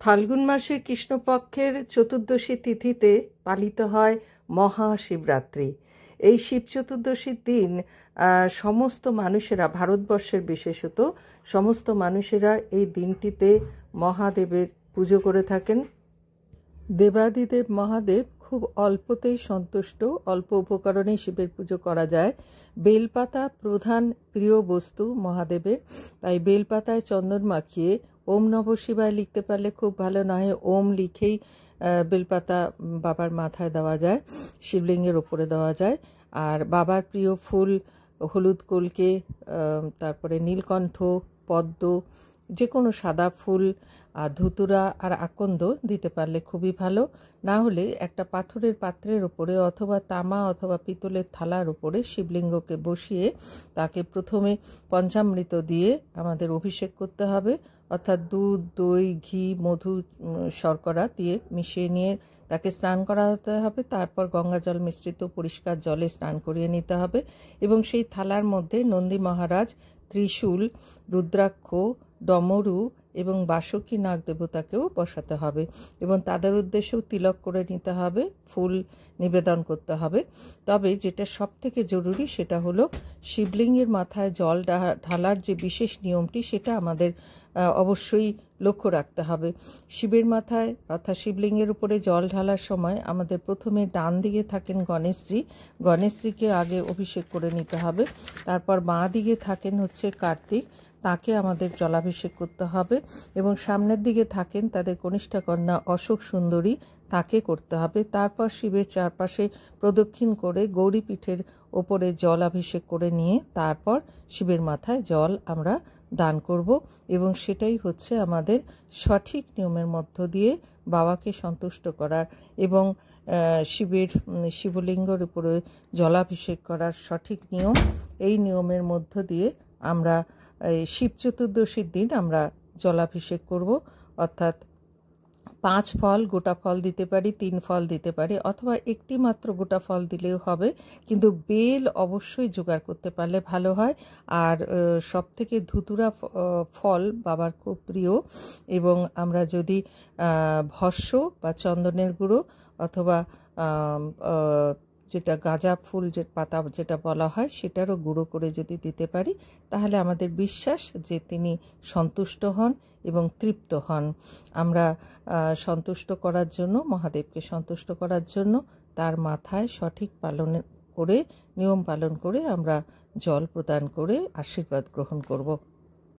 ফাল্গুন মাসের কৃষ্ণপক্ষের চতুর্দশী তিথিতে পালিত হয় মহাশিবরাত্রি। এই শিব চতুর্দশীর দিন সমস্ত মানুষেরা, ভারতবর্ষের বিশেষত সমস্ত মানুষেরা এই দিনটিতে মহাদেবের পুজো করে থাকেন। দেবাদিদেব মহাদেব খুব অল্পতেই সন্তুষ্ট, অল্প উপকরণেই শিবের পুজো করা যায়। বেলপাতা প্রধান প্রিয় বস্তু মহাদেবের, তাই বেলপাতায় চন্দন মাখিয়ে ওম নমঃ শিবায় লিখতে পারলে খুব ভালো, না হয় ওম লিখেই বেলপাতা বাবার মাথায় দেওয়া যায়, শিবলিঙ্গের ওপরে দেওয়া যায়। আর বাবার প্রিয় ফুল হলুদ কলকে, তারপরে নীলকণ্ঠ, পদ্ম, যে কোনো সাদা ফুল, আর ধুতুরা আর আকন্দ দিতে পারলে খুবই ভালো। না হলে একটা পাথরের পাত্রের ওপরে অথবা তামা অথবা পিতলের থালার উপরে শিবলিঙ্গকে বসিয়ে তাকে প্রথমে পঞ্চামৃত দিয়ে আমাদের অভিষেক করতে হবে, অর্থাৎ দুধ, দই, ঘি, মধু, শর্করা দিয়ে মিশিয়ে নিয়ে তাকে স্নান করাতে হবে। তারপর গঙ্গা জল মিশ্রিত পরিষ্কার জলে স্নান করিয়ে নিতে হবে এবং সেই থালার মধ্যে নন্দী মহারাজ, ত্রিশূল, রুদ্রাক্ষ, ডমরু এবং বাসুকী নাগ দেবতাকেও বসাতে হবে এবং তাদের উদ্দেশ্যেও তিলক করে নিতে হবে, ফুল নিবেদন করতে হবে। তবে যেটা সব থেকে জরুরি সেটা হলো শিবলিঙ্গের মাথায় জল ঢালার যে বিশেষ নিয়মটি, সেটা আমাদের অবশ্যই লক্ষ্য রাখতে হবে। শিবের মাথায় অর্থাৎ শিবলিঙ্গের উপরে জল ঢালার সময় আমাদের প্রথমে ডান দিকে থাকেন গণেশজি, গণেশজিকে আগে অভিষেক করে নিতে হবে। তারপর বাঁ দিকে থাকেন হচ্ছে কার্তিক, তাকে আমাদের জলাভিষেক করতে হবে এবং সামনের দিকে থাকেন তাদের কনিষ্ঠা কন্যা অশোক সুন্দরী, তাকে করতে হবে। তারপর শিবের চারপাশে প্রদক্ষিণ করে গৌরীপীঠের ওপরে জলাভিষেক করে নিয়ে তারপর শিবের মাথায় জল আমরা দান করব এবং সেটাই হচ্ছে আমাদের সঠিক নিয়মের মধ্য দিয়ে বাবাকে সন্তুষ্ট করার এবং শিবলিঙ্গের উপরে জলাভিষেক করার সঠিক নিয়ম। এই নিয়মের মধ্য দিয়ে আমরা শিব চতুর্দশীর দিন আমরা জলাভিষেক করব, অর্থাৎ 5 ফল গোটা ফল দিতে পারি, 3 ফল দিতে পারি, অথবা একটি মাত্র গোটা ফল দিলেও হবে, কিন্তু বেল অবশ্যই জোগাড় করতে পারলে ভালো হয়। আর সব থেকে ধুতুরা ফল বাবার খুব প্রিয় এবং আমরা যদি ভস্য বা চন্দনের গুঁড়ো অথবা যেটা গাঁজা ফুল যে পাতা যেটা বলা হয় সেটারও গুঁড়ো করে যদি দিতে পারি, তাহলে আমাদের বিশ্বাস যে তিনি সন্তুষ্ট হন এবং তৃপ্ত হন। আমরা সন্তুষ্ট করার জন্য, মহাদেবকে সন্তুষ্ট করার জন্য তার মাথায় সঠিক নিয়ম পালন করে আমরা জল প্রদান করে আশীর্বাদ গ্রহণ করব।